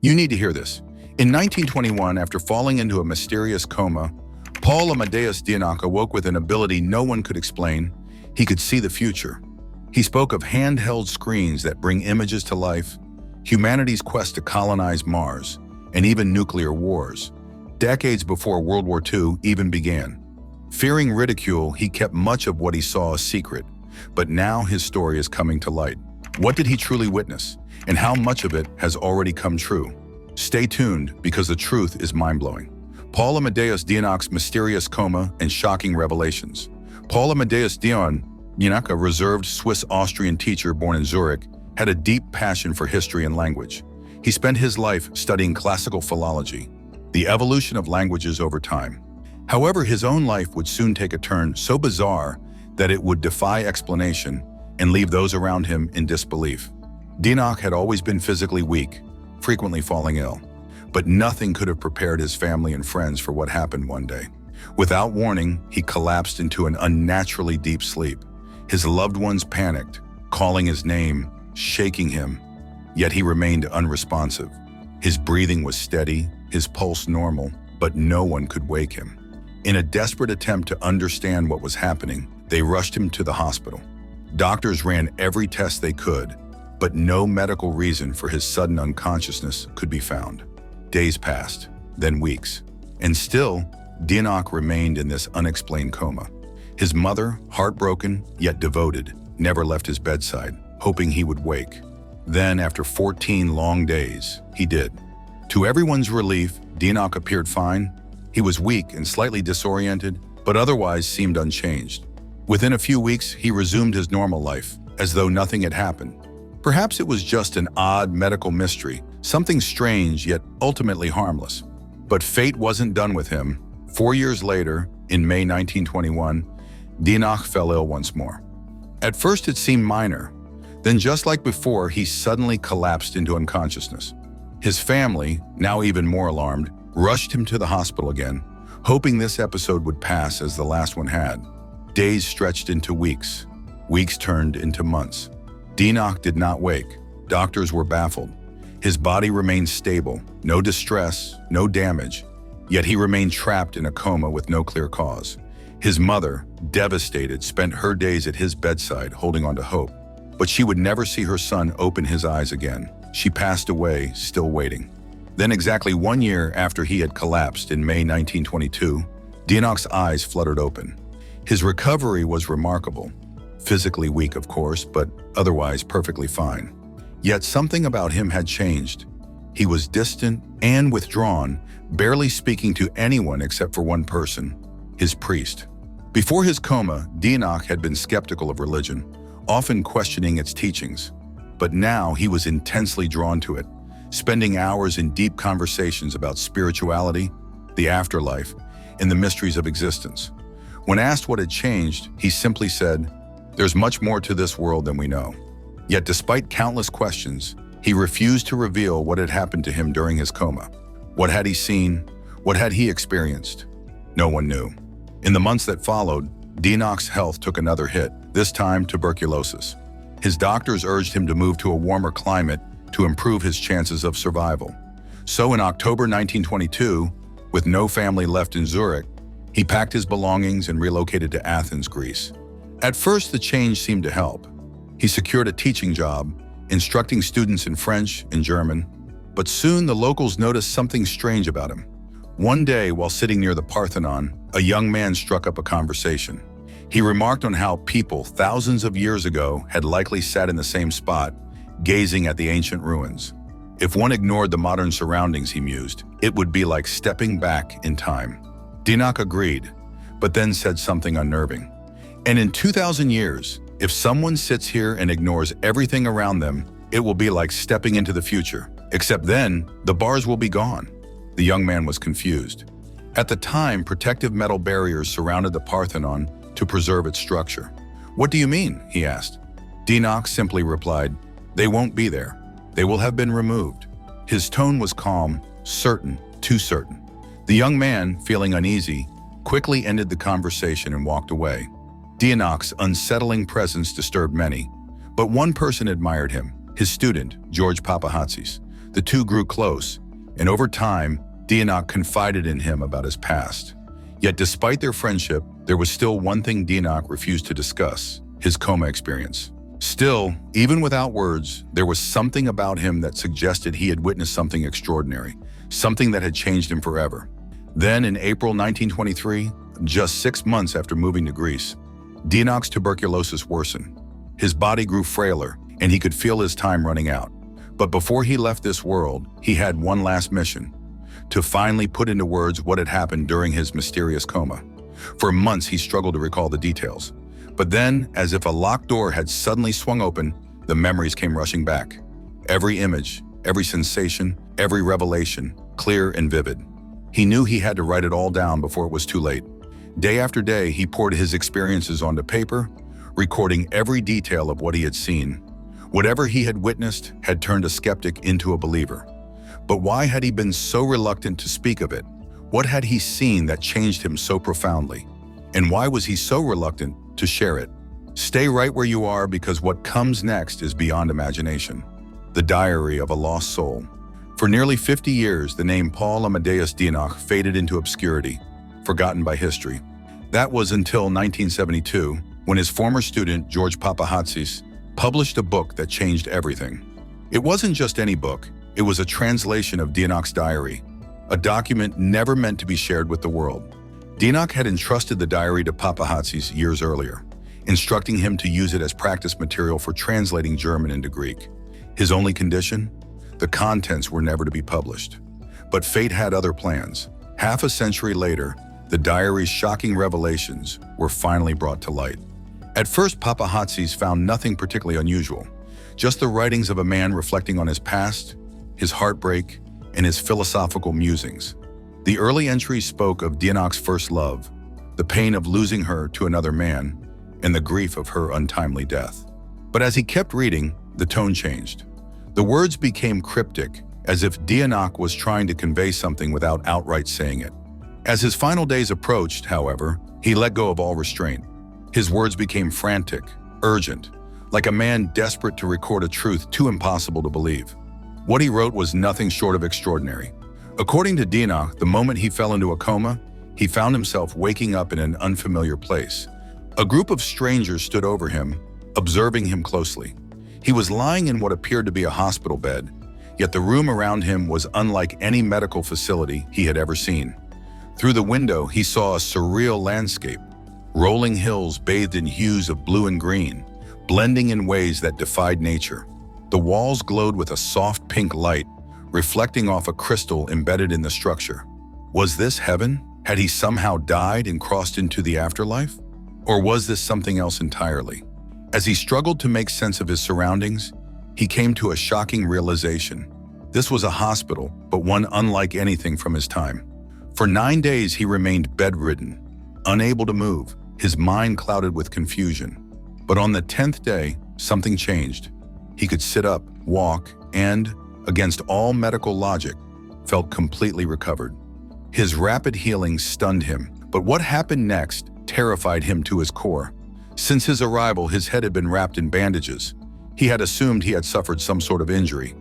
You need to hear this. In 1921, after falling into a mysterious coma, Paul Amadeus Dienach awoke with an ability no one could explain. He could see the future. He spoke of handheld screens that bring images to life, humanity's quest to colonize Mars, and even nuclear wars, decades before World War II even began. Fearing ridicule, he kept much of what he saw a secret, but now his story is coming to light. What did he truly witness, and how much of it has already come true? Stay tuned, because the truth is mind-blowing. Paul Amadeus Dienach's mysterious coma and shocking revelations. Paul Amadeus Dienach, a reserved Swiss-Austrian teacher born in Zurich, had a deep passion for history and language. He spent his life studying classical philology, the evolution of languages over time. However, his own life would soon take a turn so bizarre that it would defy explanation and leave those around him in disbelief. Dienach had always been physically weak, frequently falling ill, but nothing could have prepared his family and friends for what happened one day. Without warning, he collapsed into an unnaturally deep sleep. His loved ones panicked, calling his name, shaking him, yet he remained unresponsive. His breathing was steady, his pulse normal, but no one could wake him. In a desperate attempt to understand what was happening, they rushed him to the hospital. Doctors ran every test they could, but no medical reason for his sudden unconsciousness could be found. Days passed, then weeks, and still, Dienach remained in this unexplained coma. His mother, heartbroken yet devoted, never left his bedside, hoping he would wake. Then, after 14 long days, he did. To everyone's relief, Dienach appeared fine. He was weak and slightly disoriented, but otherwise seemed unchanged. Within a few weeks, he resumed his normal life, as though nothing had happened. Perhaps it was just an odd medical mystery, something strange yet ultimately harmless. But fate wasn't done with him. 4 years later, in May 1921, Dienach fell ill once more. At first it seemed minor. Then, just like before, he suddenly collapsed into unconsciousness. His family, now even more alarmed, rushed him to the hospital again, hoping this episode would pass as the last one had. Days stretched into weeks. Weeks turned into months. Dienach did not wake. Doctors were baffled. His body remained stable, no distress, no damage, yet he remained trapped in a coma with no clear cause. His mother, devastated, spent her days at his bedside holding on to hope, but she would never see her son open his eyes again. She passed away, still waiting. Then, exactly 1 year after he had collapsed in May 1922, Dienach's eyes fluttered open. His recovery was remarkable. Physically weak, of course, but otherwise perfectly fine. Yet something about him had changed. He was distant and withdrawn, barely speaking to anyone except for one person, his priest. Before his coma, Dienach had been skeptical of religion, often questioning its teachings. But now he was intensely drawn to it, spending hours in deep conversations about spirituality, the afterlife, and the mysteries of existence. When asked what had changed, he simply said, "There's much more to this world than we know." Yet despite countless questions, he refused to reveal what had happened to him during his coma. What had he seen? What had he experienced? No one knew. In the months that followed, Dienach's health took another hit, this time tuberculosis. His doctors urged him to move to a warmer climate to improve his chances of survival. So in October 1922, with no family left in Zurich, he packed his belongings and relocated to Athens, Greece. At first, the change seemed to help. He secured a teaching job, instructing students in French and German, but soon the locals noticed something strange about him. One day, while sitting near the Parthenon, a young man struck up a conversation. He remarked on how people thousands of years ago had likely sat in the same spot, gazing at the ancient ruins. If one ignored the modern surroundings, he mused, it would be like stepping back in time. Dienach agreed, but then said something unnerving. "And in 2,000 years, if someone sits here and ignores everything around them, it will be like stepping into the future. Except then, the bars will be gone." The young man was confused. At the time, protective metal barriers surrounded the Parthenon to preserve its structure. "What do you mean?" he asked. Dienach simply replied, "They won't be there. They will have been removed." His tone was calm, certain, too certain. The young man, feeling uneasy, quickly ended the conversation and walked away. Dienach's unsettling presence disturbed many, but one person admired him, his student, George Papahatsis. The two grew close, and over time, Dienach confided in him about his past. Yet despite their friendship, there was still one thing Dienach refused to discuss: his coma experience. Still, even without words, there was something about him that suggested he had witnessed something extraordinary, something that had changed him forever. Then, in April 1923, just 6 months after moving to Greece, Dienach's tuberculosis worsened. His body grew frailer, and he could feel his time running out. But before he left this world, he had one last mission: to finally put into words what had happened during his mysterious coma. For months, he struggled to recall the details. But then, as if a locked door had suddenly swung open, the memories came rushing back. Every image, every sensation, every revelation, clear and vivid. He knew he had to write it all down before it was too late. Day after day, he poured his experiences onto paper, recording every detail of what he had seen. Whatever he had witnessed had turned a skeptic into a believer. But why had he been so reluctant to speak of it? What had he seen that changed him so profoundly? And why was he so reluctant to share it? Stay right where you are, because what comes next is beyond imagination. The Diary of a Lost Soul. For nearly 50 years, the name Paul Amadeus Dienach faded into obscurity, forgotten by history. That was until 1972, when his former student, George Papahatsis, published a book that changed everything. It wasn't just any book, it was a translation of Dienach's diary, a document never meant to be shared with the world. Dienach had entrusted the diary to Papahatsis years earlier, instructing him to use it as practice material for translating German into Greek. His only condition? The contents were never to be published. But fate had other plans. Half a century later, the diary's shocking revelations were finally brought to light. At first, Papahatsis found nothing particularly unusual, just the writings of a man reflecting on his past, his heartbreak, and his philosophical musings. The early entries spoke of Dienach's first love, the pain of losing her to another man, and the grief of her untimely death. But as he kept reading, the tone changed. The words became cryptic, as if Dienach was trying to convey something without outright saying it. As his final days approached, however, he let go of all restraint. His words became frantic, urgent, like a man desperate to record a truth too impossible to believe. What he wrote was nothing short of extraordinary. According to Dienach, the moment he fell into a coma, he found himself waking up in an unfamiliar place. A group of strangers stood over him, observing him closely. He was lying in what appeared to be a hospital bed, yet the room around him was unlike any medical facility he had ever seen. Through the window, he saw a surreal landscape, rolling hills bathed in hues of blue and green, blending in ways that defied nature. The walls glowed with a soft pink light, reflecting off a crystal embedded in the structure. Was this heaven? Had he somehow died and crossed into the afterlife? Or was this something else entirely? As he struggled to make sense of his surroundings, he came to a shocking realization. This was a hospital, but one unlike anything from his time. For 9 days, he remained bedridden, unable to move, his mind clouded with confusion. But on the 10th day, something changed. He could sit up, walk, and, against all medical logic, felt completely recovered. His rapid healing stunned him, but what happened next terrified him to his core. Since his arrival, his head had been wrapped in bandages. He had assumed he had suffered some sort of injury.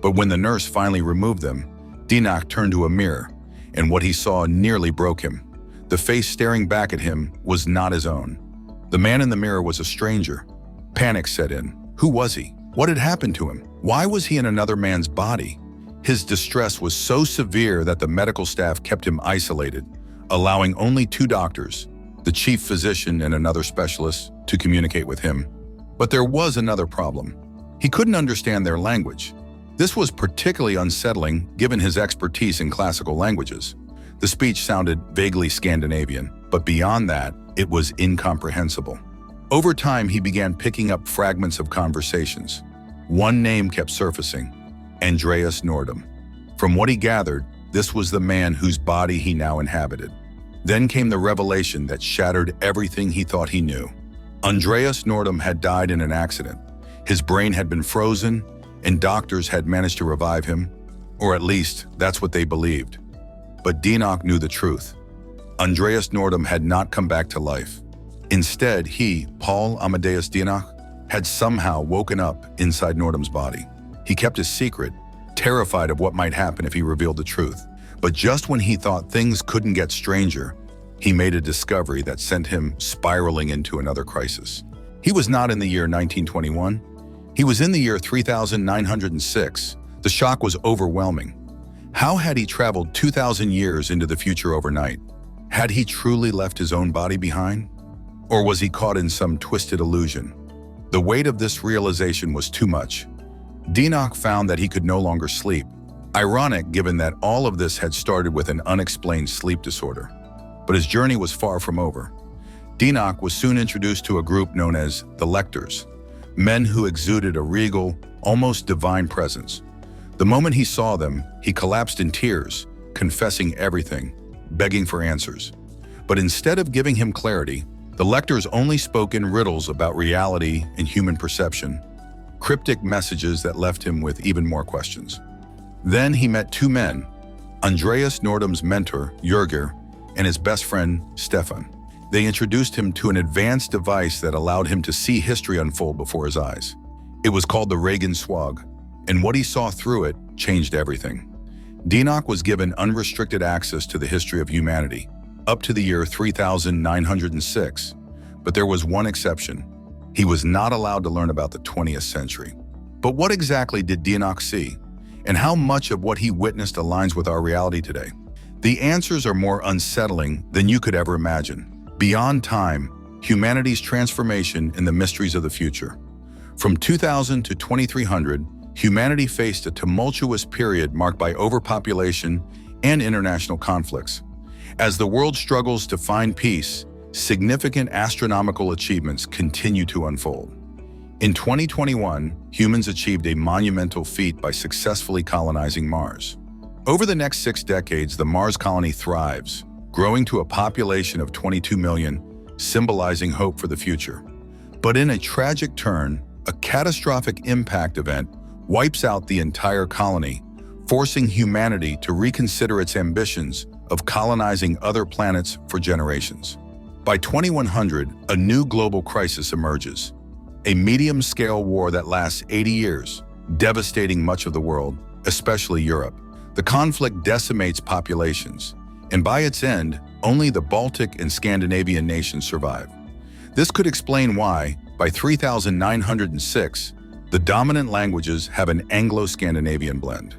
But when the nurse finally removed them, Dienach turned to a mirror, and what he saw nearly broke him. The face staring back at him was not his own. The man in the mirror was a stranger. Panic set in. Who was he? What had happened to him? Why was he in another man's body? His distress was so severe that the medical staff kept him isolated, allowing only 2 doctors, the chief physician and another specialist, to communicate with him. But there was another problem. He couldn't understand their language. This was particularly unsettling given his expertise in classical languages. The speech sounded vaguely Scandinavian, but beyond that, it was incomprehensible. Over time, he began picking up fragments of conversations. One name kept surfacing: Andreas Nordum. From what he gathered, this was the man whose body he now inhabited. Then came the revelation that shattered everything he thought he knew. Andreas Nordum had died in an accident. His brain had been frozen, and doctors had managed to revive him, or at least that's what they believed. But Dienach knew the truth. Andreas Nordum had not come back to life. Instead, he, Paul Amadeus Dienach, had somehow woken up inside Nordum's body. He kept his secret, terrified of what might happen if he revealed the truth. But just when he thought things couldn't get stranger, he made a discovery that sent him spiraling into another crisis. He was not in the year 1921. He was in the year 3906. The shock was overwhelming. How had he traveled 2,000 years into the future overnight? Had he truly left his own body behind? Or was he caught in some twisted illusion? The weight of this realization was too much. Dienach found that he could no longer sleep. Ironic, given that all of this had started with an unexplained sleep disorder. But his journey was far from over. Dienach was soon introduced to a group known as the Lectors, men who exuded a regal, almost divine presence. The moment he saw them, he collapsed in tears, confessing everything, begging for answers. But instead of giving him clarity, the Lectors only spoke in riddles about reality and human perception, cryptic messages that left him with even more questions. Then he met two men, Andreas Nordum's mentor, Jürger, and his best friend, Stefan. They introduced him to an advanced device that allowed him to see history unfold before his eyes. It was called the Reagan Swag, and what he saw through it changed everything. Dienach was given unrestricted access to the history of humanity, up to the year 3906. But there was one exception. He was not allowed to learn about the 20th century. But what exactly did Dienach see? And how much of what he witnessed aligns with our reality today? The answers are more unsettling than you could ever imagine. Beyond time, humanity's transformation and the mysteries of the future. From 2000 to 2300, humanity faced a tumultuous period marked by overpopulation and international conflicts. As the world struggles to find peace, significant astronomical achievements continue to unfold. In 2021, humans achieved a monumental feat by successfully colonizing Mars. Over the next 6 decades, the Mars colony thrives, growing to a population of 22 million, symbolizing hope for the future. But in a tragic turn, a catastrophic impact event wipes out the entire colony, forcing humanity to reconsider its ambitions of colonizing other planets for generations. By 2100, a new global crisis emerges, a medium-scale war that lasts 80 years, devastating much of the world, especially Europe. The conflict decimates populations, and by its end, only the Baltic and Scandinavian nations survive. This could explain why, by 3906, the dominant languages have an Anglo-Scandinavian blend.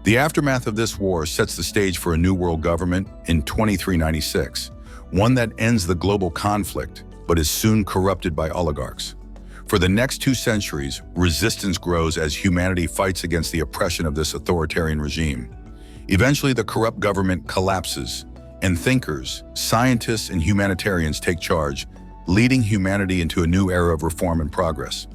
The aftermath of this war sets the stage for a new world government in 2396, one that ends the global conflict but is soon corrupted by oligarchs. For the next 2 centuries, resistance grows as humanity fights against the oppression of this authoritarian regime. Eventually, the corrupt government collapses, and thinkers, scientists, and humanitarians take charge, leading humanity into a new era of reform and progress.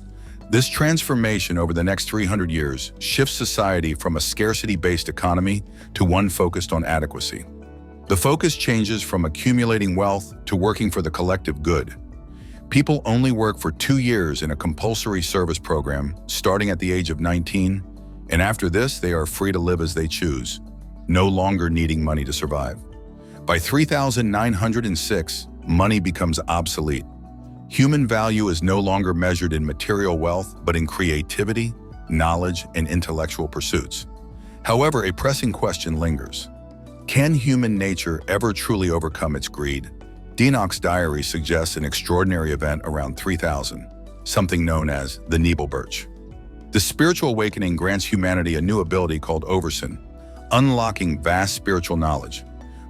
This transformation over the next 300 years shifts society from a scarcity-based economy to one focused on adequacy. The focus changes from accumulating wealth to working for the collective good. People only work for 2 years in a compulsory service program, starting at the age of 19, and after this, they are free to live as they choose, no longer needing money to survive. By 3906, money becomes obsolete. Human value is no longer measured in material wealth, but in creativity, knowledge, and intellectual pursuits. However, a pressing question lingers. Can human nature ever truly overcome its greed? Dienach's diary suggests an extraordinary event around 3000, something known as the Nebelbirch. The spiritual awakening grants humanity a new ability called Oversin, unlocking vast spiritual knowledge.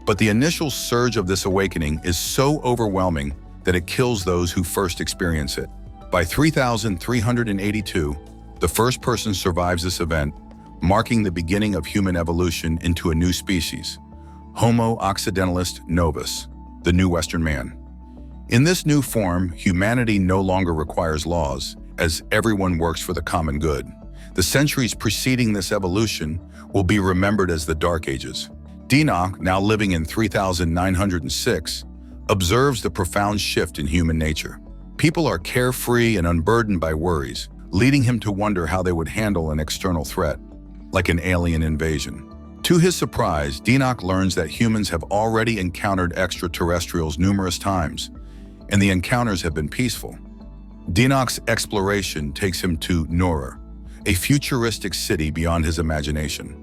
But the initial surge of this awakening is so overwhelming that it kills those who first experience it. By 3382, the first person survives this event, marking the beginning of human evolution into a new species, Homo occidentalis novus, the new Western man. In this new form, humanity no longer requires laws, as everyone works for the common good. The centuries preceding this evolution will be remembered as the Dark Ages. Dienach, now living in 3906, observes the profound shift in human nature. People are carefree and unburdened by worries, leading him to wonder how they would handle an external threat, like an alien invasion. To his surprise, Dienach learns that humans have already encountered extraterrestrials numerous times, and the encounters have been peaceful. Dienach's exploration takes him to Nora, a futuristic city beyond his imagination.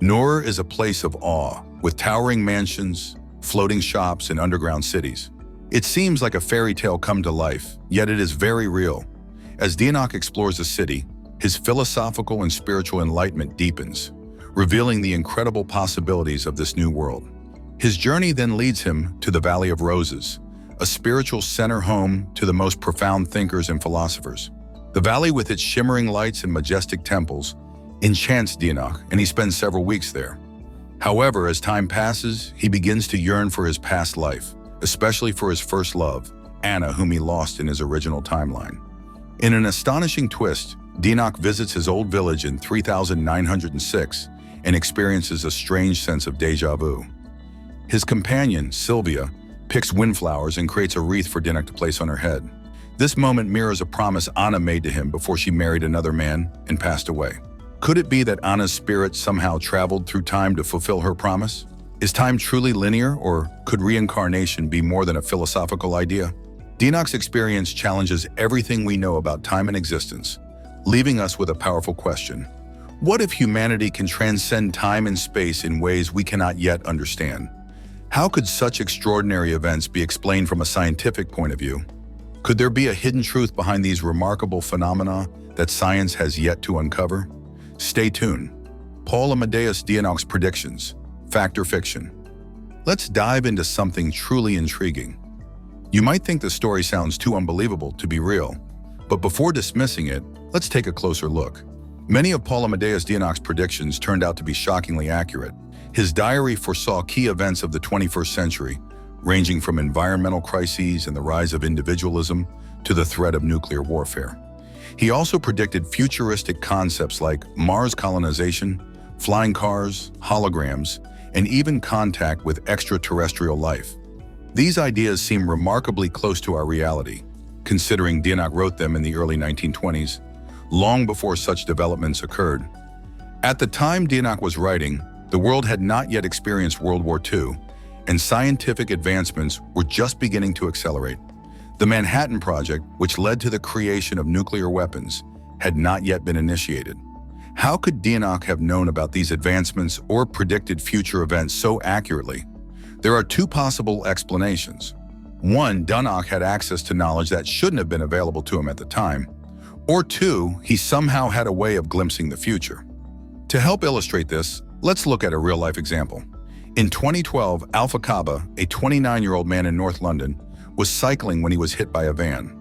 Nur is a place of awe, with towering mansions, floating shops, and underground cities. It seems like a fairy tale come to life, yet it is very real. As Dienach explores the city, his philosophical and spiritual enlightenment deepens, revealing the incredible possibilities of this new world. His journey then leads him to the Valley of Roses, a spiritual center home to the most profound thinkers and philosophers. The valley, with its shimmering lights and majestic temples, enchants Dienach, and he spends several weeks there. However, as time passes, he begins to yearn for his past life, especially for his first love, Anna, whom he lost in his original timeline. In an astonishing twist, Dienach visits his old village in 3906 and experiences a strange sense of déjà vu. His companion, Sylvia, picks windflowers and creates a wreath for Dienach to place on her head. This moment mirrors a promise Anna made to him before she married another man and passed away. Could it be that Anna's spirit somehow traveled through time to fulfill her promise? Is time truly linear, or could reincarnation be more than a philosophical idea? Dienach's experience challenges everything we know about time and existence, leaving us with a powerful question. What if humanity can transcend time and space in ways we cannot yet understand? How could such extraordinary events be explained from a scientific point of view? Could there be a hidden truth behind these remarkable phenomena that science has yet to uncover? Stay tuned. Paul Amadeus Dienach's predictions, fact or fiction? Let's dive into something truly intriguing. You might think the story sounds too unbelievable to be real, but before dismissing it, let's take a closer look. Many of Paul Amadeus Dienach's predictions turned out to be shockingly accurate. His diary foresaw key events of the 21st century, ranging from environmental crises and the rise of individualism to the threat of nuclear warfare. He also predicted futuristic concepts like Mars colonization, flying cars, holograms, and even contact with extraterrestrial life. These ideas seem remarkably close to our reality, considering Dienach wrote them in the early 1920s, long before such developments occurred. At the time Dienach was writing, the world had not yet experienced World War II, and scientific advancements were just beginning to accelerate. The Manhattan Project, which led to the creation of nuclear weapons, had not yet been initiated. How could Dienach have known about these advancements or predicted future events so accurately? There are two possible explanations. One, Dienach had access to knowledge that shouldn't have been available to him at the time. Or two, he somehow had a way of glimpsing the future. To help illustrate this, let's look at a real-life example. In 2012, Alpha Kaba, a 29-year-old man in North London, was cycling when he was hit by a van.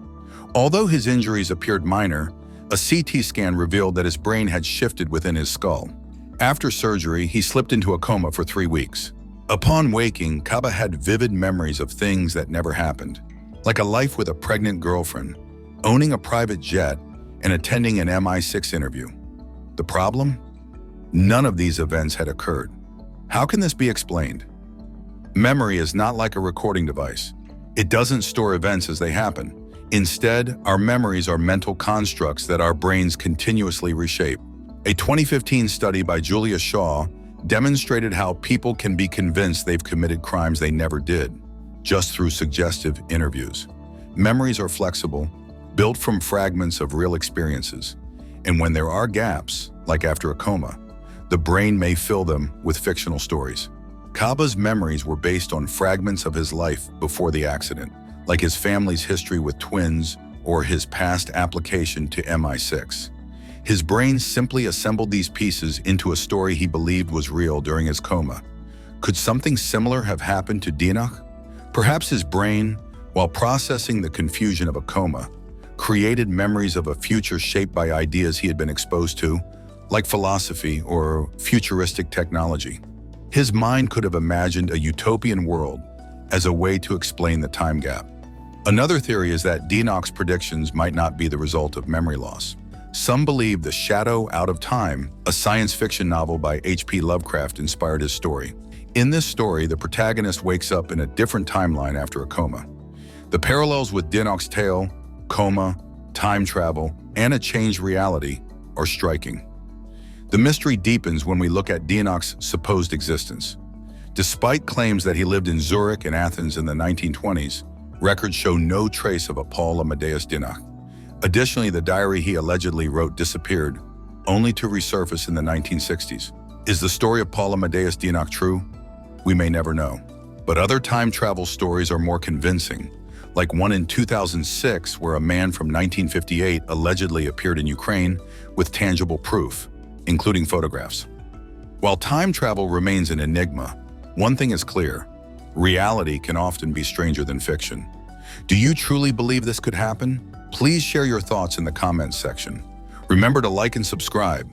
Although his injuries appeared minor, a CT scan revealed that his brain had shifted within his skull. After surgery, he slipped into a coma for 3 weeks. Upon waking, Kaba had vivid memories of things that never happened, like a life with a pregnant girlfriend, owning a private jet, and attending an MI6 interview. The problem? None of these events had occurred. How can this be explained? Memory is not like a recording device. It doesn't store events as they happen. Instead, our memories are mental constructs that our brains continuously reshape. A 2015 study by Julia Shaw demonstrated how people can be convinced they've committed crimes they never did, just through suggestive interviews. Memories are flexible, built from fragments of real experiences, and when there are gaps, like after a coma, the brain may fill them with fictional stories. Kaba's memories were based on fragments of his life before the accident, like his family's history with twins or his past application to MI6. His brain simply assembled these pieces into a story he believed was real during his coma. Could something similar have happened to Dienach? Perhaps his brain, while processing the confusion of a coma, created memories of a future shaped by ideas he had been exposed to, like philosophy or futuristic technology. His mind could have imagined a utopian world as a way to explain the time gap. Another theory is that Dienach's predictions might not be the result of memory loss. Some believe The Shadow Out of Time, a science fiction novel by H.P. Lovecraft, inspired his story. In this story, the protagonist wakes up in a different timeline after a coma. The parallels with Dienach's tale, coma, time travel, and a changed reality are striking. The mystery deepens when we look at Dienach's supposed existence. Despite claims that he lived in Zurich and Athens in the 1920s, records show no trace of a Paul Amadeus Dienach. Additionally, the diary he allegedly wrote disappeared, only to resurface in the 1960s. Is the story of Paul Amadeus Dienach true? We may never know. But other time travel stories are more convincing, like one in 2006 where a man from 1958 allegedly appeared in Ukraine with tangible proof, including photographs. While time travel remains an enigma, one thing is clear: reality can often be stranger than fiction. Do you truly believe this could happen? Please share your thoughts in the comments section. Remember to like and subscribe,